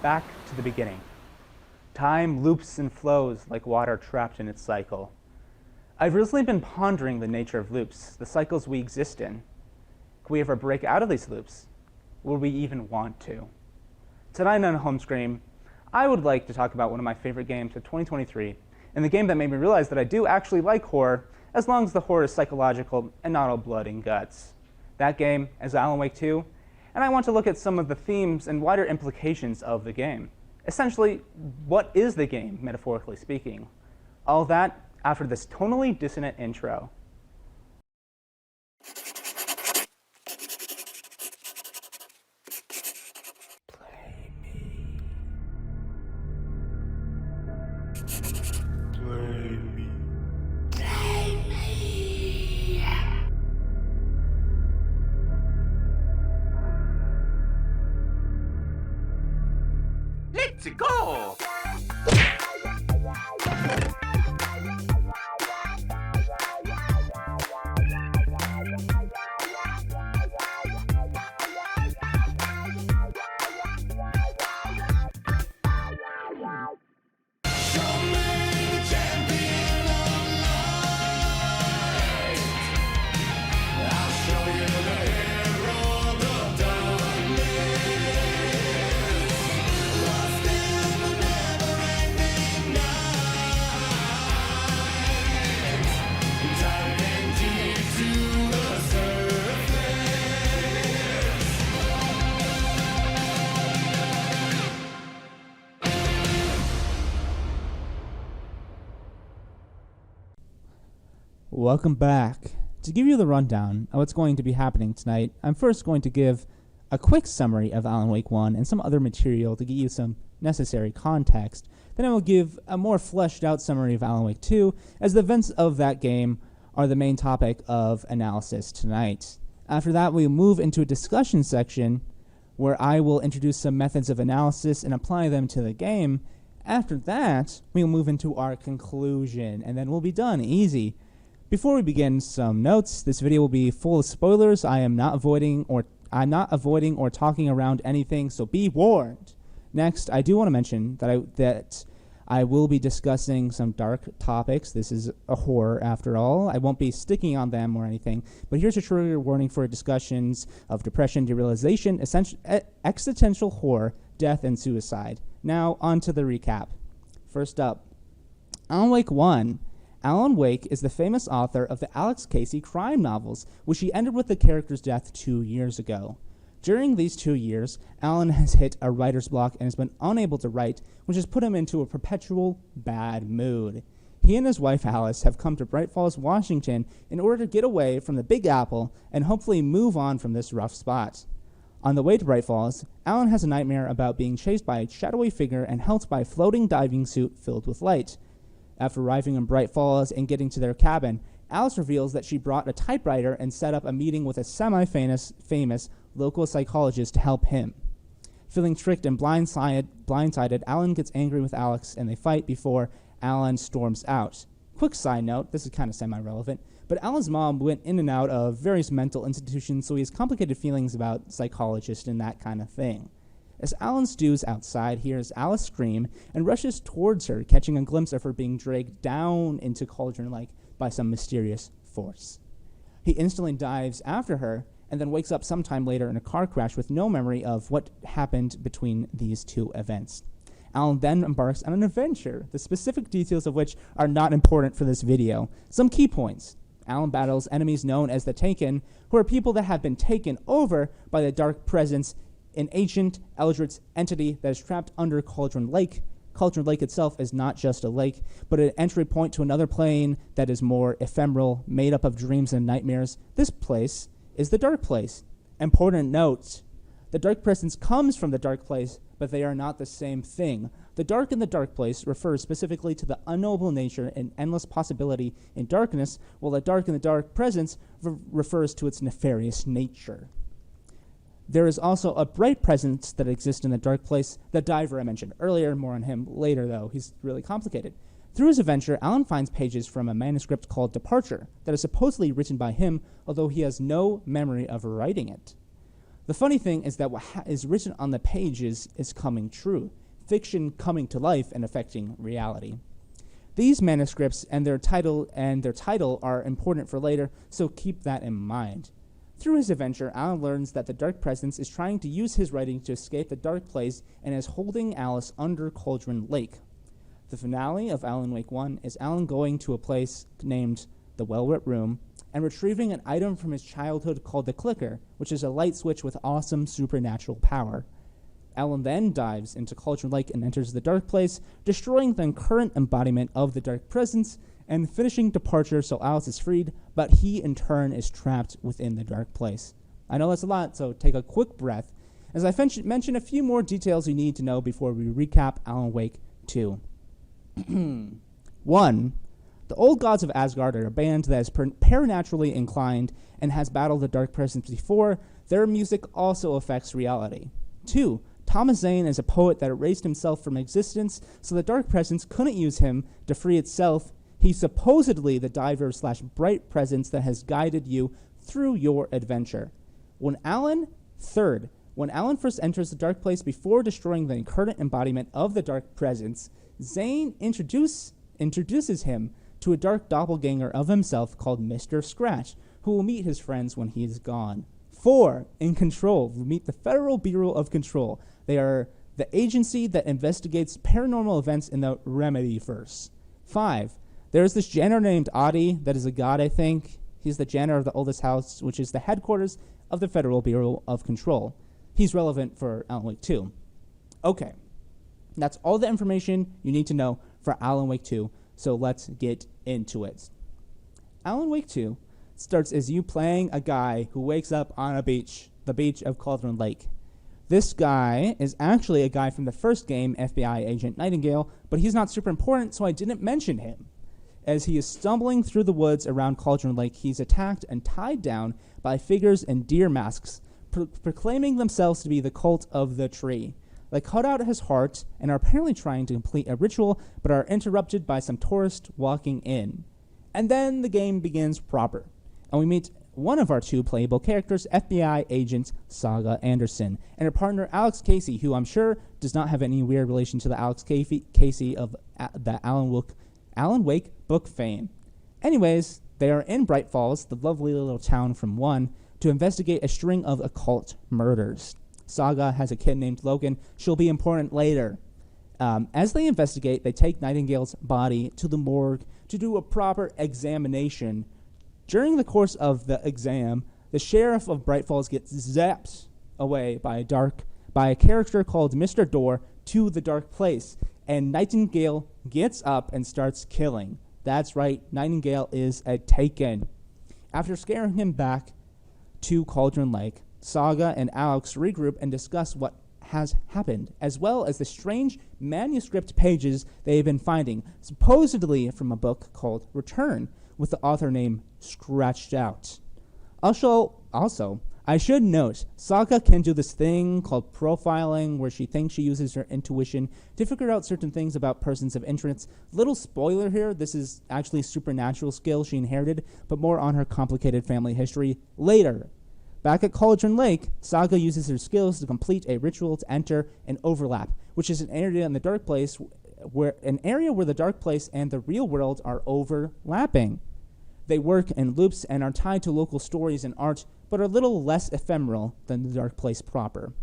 back to the beginning. Time loops and flows like water trapped in its cycle. I've recently been pondering the nature of loops, the cycles we exist in. Could we ever break out of these loops? Would we even want to? Tonight on Homescreen, I would like to talk about one of my favorite games of 2023, and the game that made me realize that I do actually like horror, as long as the horror is psychological and not all blood and guts. That game is Alan Wake 2, and I want to look at some of the themes and wider implications of the game. Essentially, what is the game, metaphorically speaking? All that after this tonally dissonant intro. Let's go! Welcome back. To give you the rundown of what's going to be happening tonight, I'm first going to give a quick summary of Alan Wake 1 and some other material to give you some necessary context. Then I will give a more fleshed out summary of Alan Wake 2, as the events of that game are the main topic of analysis tonight. After that, we'll move into a discussion section where I will introduce some methods of analysis and apply them to the game. After that, we'll move into our conclusion, and then we'll be done. Easy. Before we begin, some notes. This video will be full of spoilers. I'm not avoiding or talking around anything, so be warned. Next, I do want to mention that I will be discussing some dark topics. This is a horror after all. I won't be sticking on them or anything, but here's a trigger warning for discussions of depression, derealization, existential horror, death, and suicide. Now, on to the recap. First up, Alan Wake 1. Alan Wake is the famous author of the Alex Casey crime novels, which he ended with the character's death 2 years ago. During these 2 years, Alan has hit a writer's block and has been unable to write, which has put him into a perpetual bad mood. He and his wife Alice have come to Bright Falls, Washington in order to get away from the Big Apple and hopefully move on from this rough spot. On the way to Bright Falls, Alan has a nightmare about being chased by a shadowy figure and helped by a floating diving suit filled with light. After arriving in Bright Falls and getting to their cabin, Alice reveals that she brought a typewriter and set up a meeting with a semi-famous local psychologist to help him. Feeling tricked and blindsided, Alan gets angry with Alex and they fight before Alan storms out. Quick side note, this is kind of semi-relevant, but Alan's mom went in and out of various mental institutions, so he has complicated feelings about psychologists and that kind of thing. As Alan stews outside, he hears Alice scream and rushes towards her, catching a glimpse of her being dragged down into Cauldron Lake by some mysterious force. He instantly dives after her and then wakes up sometime later in a car crash with no memory of what happened between these two events. Alan then embarks on an adventure, the specific details of which are not important for this video. Some key points. Alan battles enemies known as the Taken, who are people that have been taken over by the dark presence, an ancient eldritch entity that is trapped under Cauldron Lake. Cauldron Lake itself is not just a lake, but an entry point to another plane that is more ephemeral, made up of dreams and nightmares. This place is the Dark Place. Important note, the Dark Presence comes from the Dark Place, but they are not the same thing. The Dark in the Dark Place refers specifically to the unknowable nature and endless possibility in darkness, while the Dark in the Dark Presence refers to its nefarious nature. There is also a bright presence that exists in the Dark Place, the diver I mentioned earlier. More on him later, though. He's really complicated. Through his adventure, Alan finds pages from a manuscript called Departure that is supposedly written by him, although he has no memory of writing it. The funny thing is that what is written on the pages is coming true, fiction coming to life and affecting reality. These manuscripts and their title are important for later, so keep that in mind. Through his adventure, Alan learns that the Dark Presence is trying to use his writing to escape the dark place and is holding Alice under Cauldron Lake. The finale of Alan Wake 1 is Alan going to a place named the Well-Lit Room and retrieving an item from his childhood called the Clicker, which is a light switch with awesome supernatural power. Alan then dives into Cauldron Lake and enters the dark place, destroying the current embodiment of the Dark Presence and finishing departure so Alice is freed, but he in turn is trapped within the dark place. I know that's a lot, so take a quick breath as I mention a few more details you need to know before we recap Alan Wake 2. 1. The Old Gods of Asgard are a band that is paranormally inclined and has battled the Dark Presence before. Their music also affects reality. 2. Thomas Zane is a poet that erased himself from existence, so the Dark Presence couldn't use him to free itself. He's supposedly the diver/bright presence that has guided you through your adventure. When Alan first enters the dark place before destroying the current embodiment of the Dark Presence, Zane introduces him to a dark doppelganger of himself called Mr. Scratch, who will meet his friends when he is gone. 4. In Control, we meet the Federal Bureau of Control. They are the agency that investigates paranormal events in the Remedyverse. 5. There's this janitor named Adi that is a god, I think. He's the janitor of the oldest house, which is the headquarters of the Federal Bureau of Control. He's relevant for Alan Wake 2. Okay, that's all the information you need to know for Alan Wake 2, so let's get into it. Alan Wake 2 starts as you playing a guy who wakes up on a beach, the beach of Cauldron Lake. This guy is actually a guy from the first game, FBI Agent Nightingale, but he's not super important, so I didn't mention him. As he is stumbling through the woods around Cauldron Lake, he's attacked and tied down by figures in deer masks, proclaiming themselves to be the cult of the tree. They cut out his heart and are apparently trying to complete a ritual, but are interrupted by some tourists walking in. And then the game begins proper, and we meet one of our two playable characters, FBI agent Saga Anderson, and her partner Alex Casey, who I'm sure does not have any weird relation to the Alex Casey of the Alan Wake book fame. Anyways, they are in Bright Falls, the lovely little town from 1, to investigate a string of occult murders. Saga has a kid named Logan. She'll be important later. As they investigate, they take Nightingale's body to the morgue to do a proper examination. During the course of the exam, the sheriff of Bright Falls gets zapped away by a character called Mr. Door to the dark place, and Nightingale gets up and starts killing. That's right, Nightingale is a taken. After scaring him back to Cauldron Lake, Saga and Alex regroup and discuss what has happened, as well as the strange manuscript pages they have been finding, supposedly from a book called Return, with the author name scratched out. Also, I should note, Saga can do this thing called profiling, where she thinks she uses her intuition to figure out certain things about persons of interest. Little spoiler here, this is actually a supernatural skill she inherited, but more on her complicated family history later. Back at Cauldron Lake, Saga uses her skills to complete a ritual to enter an overlap, which is an area in the dark place where the dark place and the real world are overlapping. They work in loops and are tied to local stories and art, but are a little less ephemeral than the dark place proper.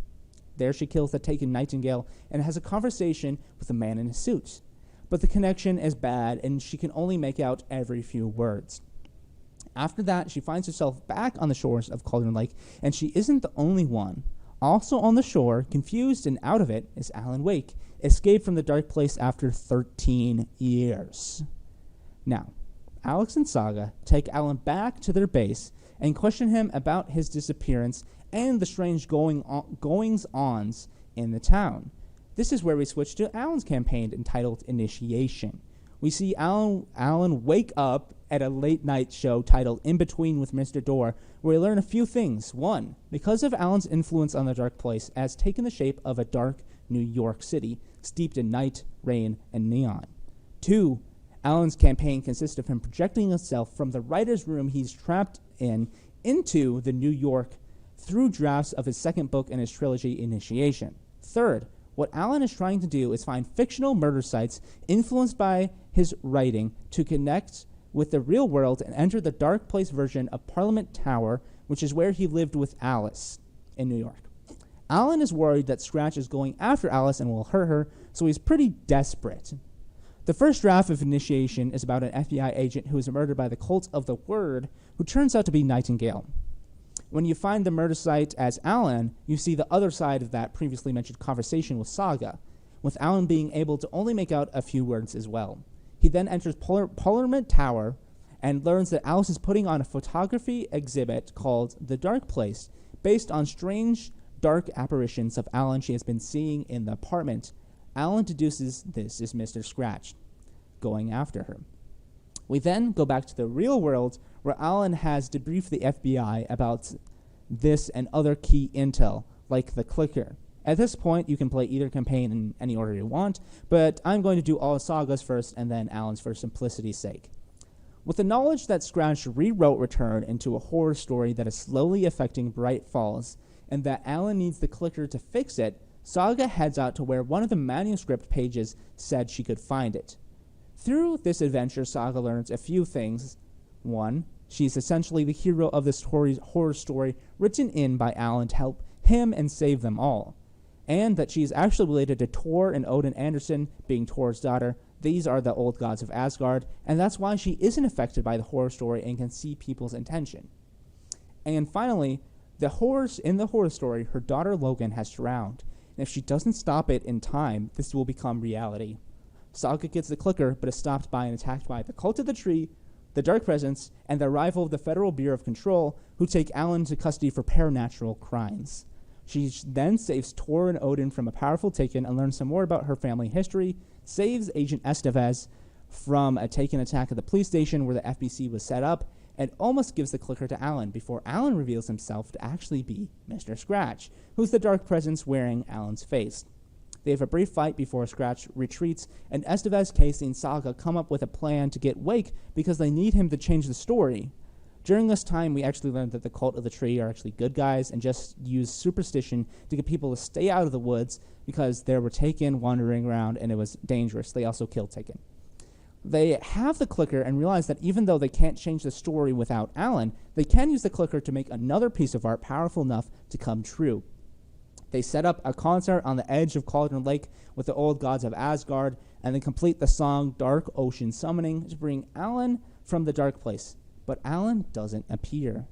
There she kills the taken Nightingale and has a conversation with a man in a suit. But the connection is bad, and she can only make out every few words. After that, she finds herself back on the shores of Cauldron Lake, and she isn't the only one. Also on the shore, confused and out of it, is Alan Wake, escaped from the dark place after 13 years. Now, Alex and Saga take Alan back to their base and question him about his disappearance and the strange goings-ons in the town. This is where we switch to Alan's campaign entitled Initiation. We see Alan wake up at a late-night show titled In Between with Mr. Door, where we learn a few things. 1, because of Alan's influence on the dark place, has taken the shape of a dark New York City, steeped in night, rain, and neon. 2, Alan's campaign consists of him projecting himself from the writer's room he's trapped in into the New York through drafts of his second book in his trilogy, Initiation. Third, what Alan is trying to do is find fictional murder sites influenced by his writing to connect with the real world and enter the dark place version of Parliament Tower, which is where he lived with Alice in New York. Alan is worried that Scratch is going after Alice and will hurt her, so he's pretty desperate. The first draft of Initiation is about an FBI agent who is murdered by the Cult of the Word, who turns out to be Nightingale. When you find the murder site as Alan, you see the other side of that previously mentioned conversation with Saga, with Alan being able to only make out a few words as well. He then enters Parliament Tower and learns that Alice is putting on a photography exhibit called The Dark Place, based on strange, dark apparitions of Alan she has been seeing in the apartment. Alan deduces this is Mr. Scratch going after her. We then go back to the real world, where Alan has debriefed the FBI about this and other key intel, like the clicker. At this point, you can play either campaign in any order you want, but I'm going to do all Saga's first and then Alan's for simplicity's sake. With the knowledge that Scratch rewrote Return into a horror story that is slowly affecting Bright Falls, and that Alan needs the clicker to fix it, Saga heads out to where one of the manuscript pages said she could find it. Through this adventure, Saga learns a few things. One, she's essentially the hero of this horror story written in by Alan to help him and save them all. And that she is actually related to Tor and Odin Anderson, being Tor's daughter. These are the old gods of Asgard, and that's why she isn't affected by the horror story and can see people's intention. And finally, in the horror story, her daughter Logan has drowned, and if she doesn't stop it in time, this will become reality. Saga gets the clicker, but is stopped by and attacked by the Cult of the Tree, the Dark Presence, and the arrival of the Federal Bureau of Control, who take Alan into custody for paranatural crimes. She then saves Tor and Odin from a powerful Taken and learns some more about her family history, saves Agent Estevez from a Taken attack at the police station where the FBC was set up, and almost gives the clicker to Alan before Alan reveals himself to actually be Mr. Scratch, who's the Dark Presence wearing Alan's face. They have a brief fight before Scratch retreats, and Estevez, Casey, and Saga come up with a plan to get Wake because they need him to change the story. During this time, we actually learned that the Cult of the Tree are actually good guys and just use superstition to get people to stay out of the woods because there were Taken wandering around and it was dangerous. They also killed Taken. They have the clicker and realize that even though they can't change the story without Alan, they can use the clicker to make another piece of art powerful enough to come true. They set up a concert on the edge of Cauldron Lake with the old gods of Asgard, and they complete the song Dark Ocean Summoning to bring Alan from the dark place. But Alan doesn't appear.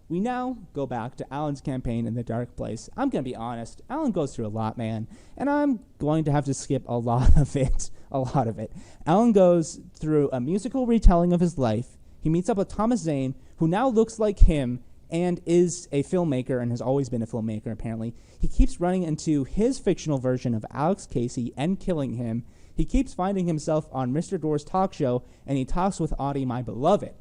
We now go back to Alan's campaign in the dark place. I'm going to be honest, Alan goes through a lot, man, and I'm going to have to skip a lot of it. Alan goes through a musical retelling of his life. He meets up with Thomas Zane, who now looks like him and is a filmmaker and has always been a filmmaker, apparently. He keeps running into his fictional version of Alex Casey and killing him. He keeps finding himself on Mr. Door's talk show, and he talks with Audie, my beloved.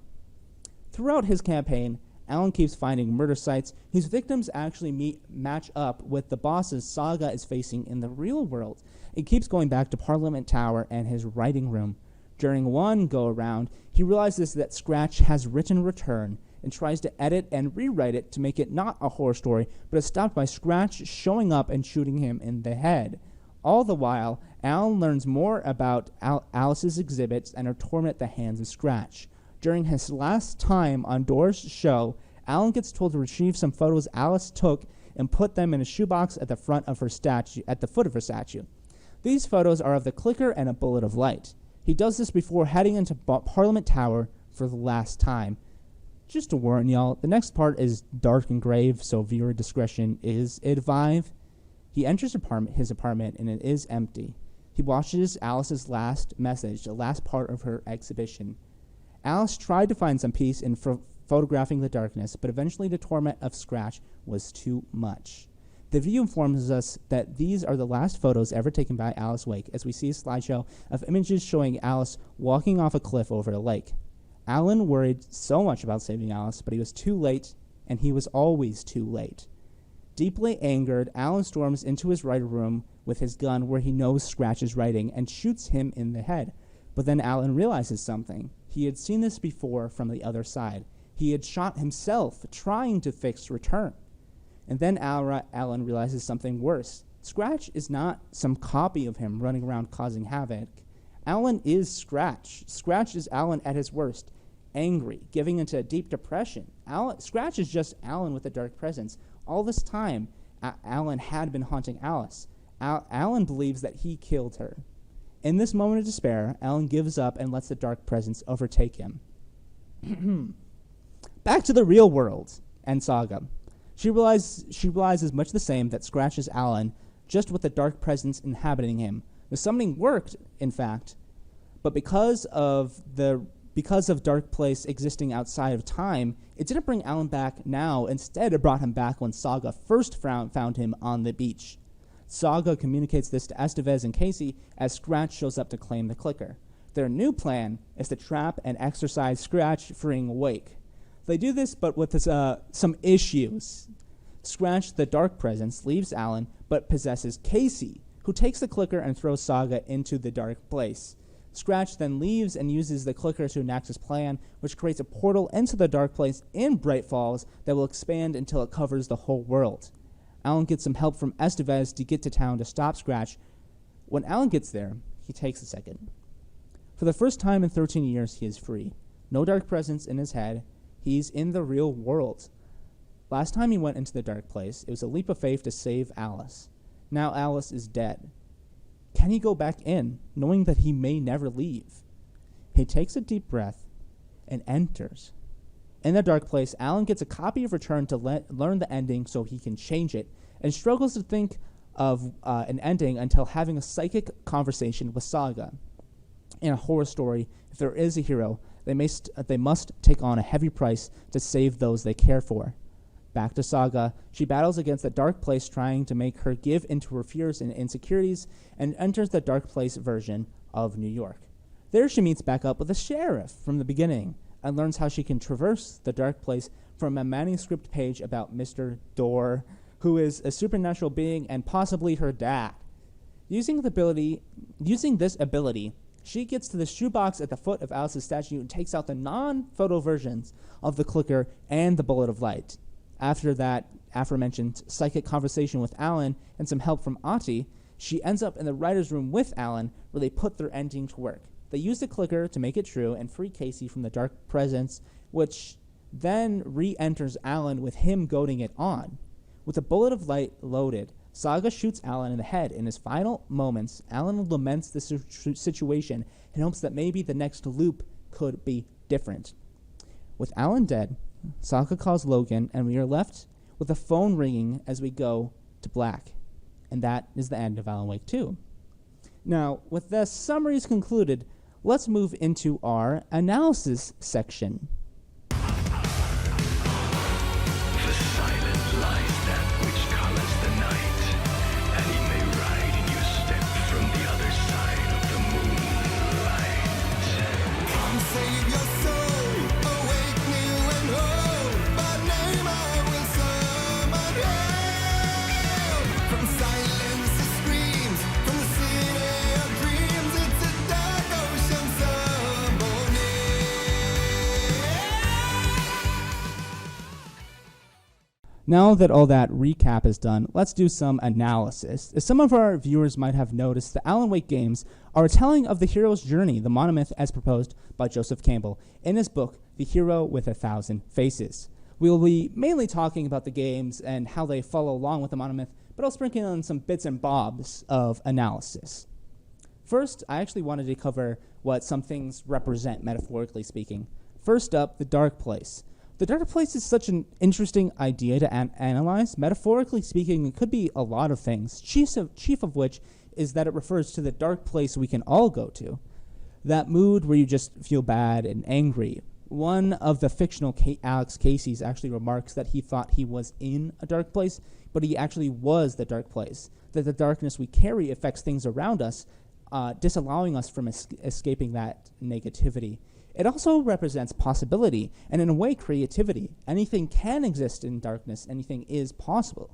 Throughout his campaign, Alan keeps finding murder sites whose victims actually match up with the bosses Saga is facing in the real world. He keeps going back to Parliament Tower and his writing room. During one go-around, he realizes that Scratch has written Return and tries to edit and rewrite it to make it not a horror story, but is stopped by Scratch showing up and shooting him in the head. All the while, Alan learns more about Alice's exhibits and her torment at the hands of Scratch. During his last time on Door's show, Alan gets told to retrieve some photos Alice took and put them in a shoebox at the foot of her statue. These photos are of the clicker and a bullet of light. He does this before heading into Parliament Tower for the last time. Just to warn y'all, the next part is dark and grave, so viewer discretion is advised. He enters his apartment, and it is empty. He watches Alice's last message, the last part of her exhibition. Alice tried to find some peace in photographing the darkness, but eventually the torment of Scratch was too much. The View informs us that these are the last photos ever taken by Alice Wake, as we see a slideshow of images showing Alice walking off a cliff over a lake. Alan worried so much about saving Alice, but he was too late, and he was always too late. Deeply angered, Alan storms into his writer room with his gun where he knows Scratch is writing and shoots him in the head. But then Alan realizes something. He had seen this before from the other side. He had shot himself trying to fix Return. And then Alan realizes something worse. Scratch is not some copy of him running around causing havoc. Alan is Scratch. Scratch is Alan at his worst, angry, giving into a deep depression. Scratch is just Alan with a dark presence. All this time, Alan had been haunting Alice. Alan believes that he killed her. In this moment of despair, Alan gives up and lets the dark presence overtake him. Back to the real world and Saga. She realizes much the same, that Scratch is Alan, just with the dark presence inhabiting him. The summoning worked, in fact, but because of Dark Place existing outside of time, it didn't bring Alan back now. Instead, it brought him back when Saga first found him on the beach. Saga communicates this to Estevez and Casey as Scratch shows up to claim the clicker. Their new plan is to trap and exorcise Scratch, freeing Wake. They do this, but with some issues. Scratch, the dark presence, leaves Alan, but possesses Casey, who takes the clicker and throws Saga into the dark place. Scratch then leaves and uses the clicker to enact his plan, which creates a portal into the dark place in Bright Falls that will expand until it covers the whole world. Alan gets some help from Estevez to get to town to stop Scratch. When Alan gets there, he takes a second. For the first time in 13 years, he is free. No dark presence in his head. He's in the real world. Last time he went into the dark place, it was a leap of faith to save Alice. Now Alice is dead. Can he go back in, knowing that he may never leave? He takes a deep breath and enters. In the dark place, Alan gets a copy of Return to learn the ending so he can change it, and struggles to think of an ending until having a psychic conversation with Saga. In a horror story, if there is a hero, they must take on a heavy price to save those they care for. Back to Saga, she battles against the dark place, trying to make her give into her fears and insecurities, and enters the dark place version of New York. There she meets back up with the sheriff from the beginning, and learns how she can traverse the dark place from a manuscript page about Mr. Dorr, who is a supernatural being and possibly her dad. Using this ability, she gets to the shoebox at the foot of Alice's statue and takes out the non-photo versions of the clicker and the bullet of light. After that aforementioned psychic conversation with Alan and some help from Ati, she ends up in the writer's room with Alan, where they put their ending to work. They use the clicker to make it true and free Casey from the dark presence, which then re-enters Alan with him goading it on. With a bullet of light loaded, Saga shoots Alan in the head. In his final moments, Alan laments the situation and hopes that maybe the next loop could be different. With Alan dead, Saga calls Logan, and we are left with a phone ringing as we go to black. And that is the end of Alan Wake 2. Now, with the summaries concluded, let's move into our analysis section. The silent lies that which colors the night, and he may ride in your step from the other side of the moonlight. Come save your soul, awake new and whole. By name I will summon hell. From silence to screams, from the city of dreams, it's a dark ocean summoning. Now that all that recap is done, let's do some analysis. As some of our viewers might have noticed, the Alan Wake games are a telling of the hero's journey, the monomyth as proposed by Joseph Campbell in his book, The Hero with a Thousand Faces. We will be mainly talking about the games and how they follow along with the monomyth, but I'll sprinkle in some bits and bobs of analysis. First, I actually wanted to cover what some things represent, metaphorically speaking. First up, the dark place. The dark place is such an interesting idea to analyze. Metaphorically speaking, it could be a lot of things, chief of which is that it refers to the dark place we can all go to. That mood where you just feel bad and angry. One of the fictional Alex Casey's actually remarks that he thought he was in a dark place, but he actually was the dark place. That the darkness we carry affects things around us, disallowing us from escaping that negativity. It also represents possibility, and in a way, creativity. Anything can exist in darkness. Anything is possible.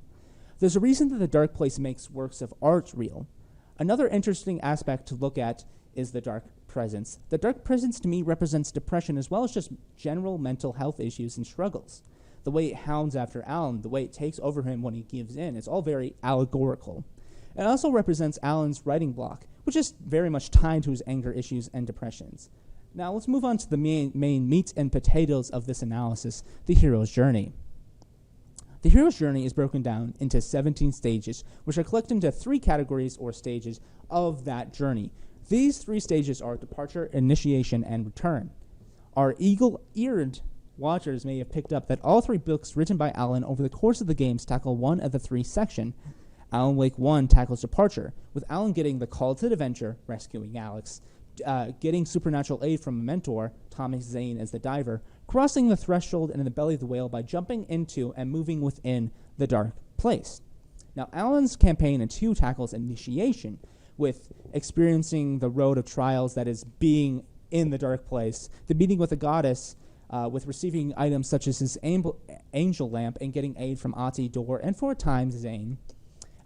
There's a reason that the dark place makes works of art real. Another interesting aspect to look at is the dark presence. The dark presence to me represents depression as well as just general mental health issues and struggles. the way it hounds after Alan, the way it takes over him when he gives in. It's all very allegorical. It also represents Alan's writing block, which is very much tied to his anger issues and depressions. Now let's move on to the main meat and potatoes of this analysis, the hero's journey. The hero's journey is broken down into 17 stages, which are collected into 3 categories or stages of that journey. These 3 stages are departure, initiation, and return. Our eagle-eared watchers may have picked up that all 3 books written by Alan over the course of the games tackle one of the 3 sections. Alan Wake 1 tackles departure, with Alan getting the call to adventure, rescuing Alex, getting supernatural aid from a mentor, Thomas Zane as the diver, crossing the threshold in the belly of the whale by jumping into and moving within the dark place. Now, Alan's campaign in 2 tackles initiation, with experiencing the road of trials that is being in the dark place, the meeting with the goddess, with receiving items such as his angel lamp and getting aid from Ati, Dor, and for a time Zane.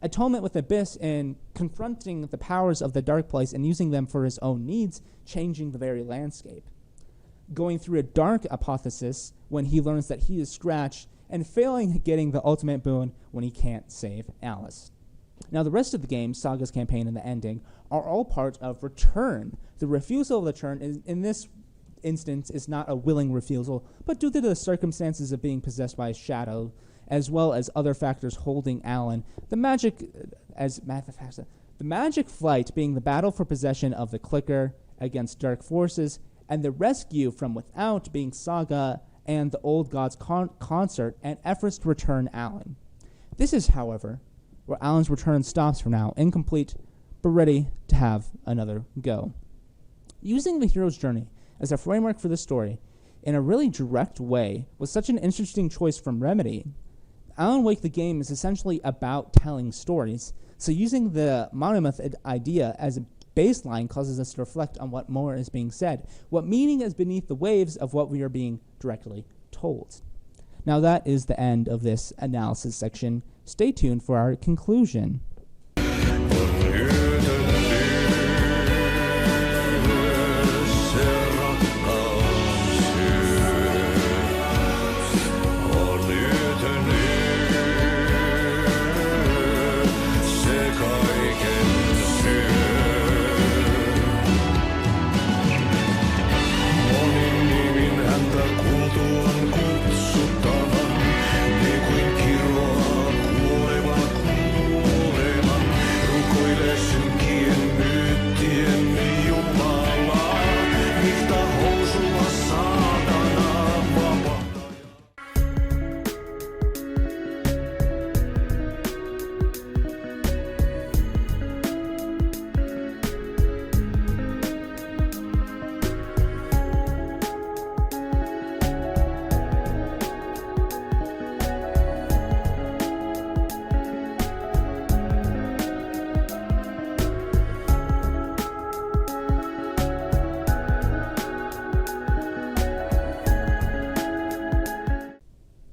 Atonement with Abyss in confronting the powers of the dark place and using them for his own needs, changing the very landscape. Going through a dark apotheosis when he learns that he is Scratch, and failing getting the ultimate boon when he can't save Alice. Now, the rest of the game, Saga's campaign and the ending, are all part of Return. The refusal of the turn in this instance is not a willing refusal, but due to the circumstances of being possessed by a shadow, as well as other factors holding Alan. The magic flight being the battle for possession of the clicker against dark forces, and the rescue from without being Saga and the Old Gods concert and efforts to return Alan. This is, however, where Alan's return stops for now, incomplete, but ready to have another go. Using the hero's journey as a framework for the story in a really direct way was such an interesting choice from Remedy. Alan Wake the game is essentially about telling stories, so using the monomyth idea as a baseline causes us to reflect on what more is being said, what meaning is beneath the waves of what we are being directly told. Now that is the end of this analysis section. Stay tuned for our conclusion.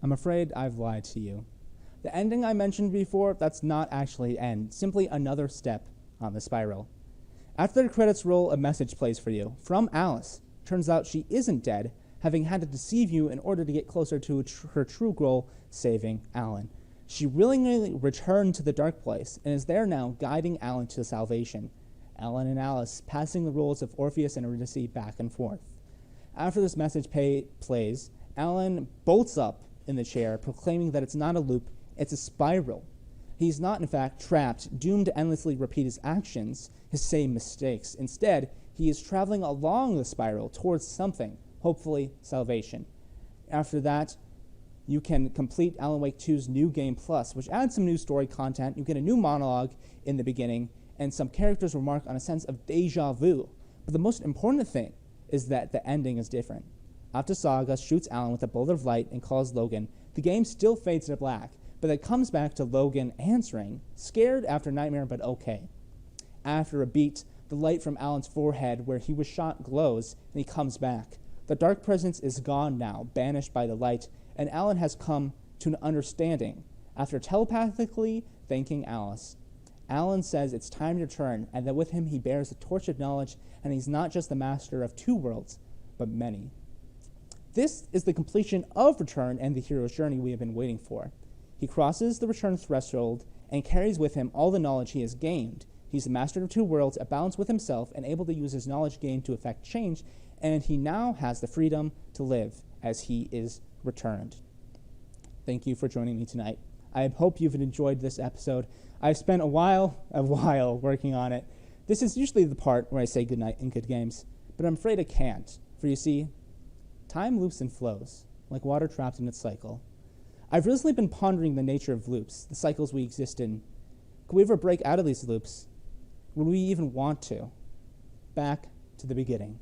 I'm afraid I've lied to you. The ending I mentioned before, that's not actually the end, simply another step on the spiral. After the credits roll, a message plays for you from Alice. Turns out she isn't dead, having had to deceive you in order to get closer to her true goal, saving Alan. She willingly returned to the dark place and is there now guiding Alan to salvation. Alan and Alice passing the roles of Orpheus and Eurydice back and forth. After this message plays, Alan bolts up in the chair, proclaiming that it's not a loop, it's a spiral. He's not, in fact, trapped, doomed to endlessly repeat his actions, his same mistakes. Instead, he is traveling along the spiral towards something, hopefully salvation. After that, you can complete Alan Wake 2's New Game Plus, which adds some new story content. You get a new monologue in the beginning, and some characters remark on a sense of deja vu. But the most important thing is that the ending is different. After Saga shoots Alan with a bolt of light and calls Logan, the game still fades to black, but it comes back to Logan answering, scared after Nightmare but okay. After a beat, the light from Alan's forehead where he was shot glows, and he comes back. The dark presence is gone now, banished by the light, and Alan has come to an understanding. After telepathically thanking Alice, Alan says it's time to return, and that with him he bears the torch of knowledge, and he's not just the master of 2 worlds, but many. This is the completion of Return and the hero's journey we have been waiting for. He crosses the Return threshold and carries with him all the knowledge he has gained. He's the master of two worlds, at balance with himself, and able to use his knowledge gained to effect change, and he now has the freedom to live as he is returned. Thank you for joining me tonight. I hope you've enjoyed this episode. I've spent a while working on it. This is usually the part where I say goodnight and good games, but I'm afraid I can't, for you see, time loops and flows, like water trapped in its cycle. I've recently been pondering the nature of loops, the cycles we exist in. Could we ever break out of these loops? Would we even want to? Back to the beginning.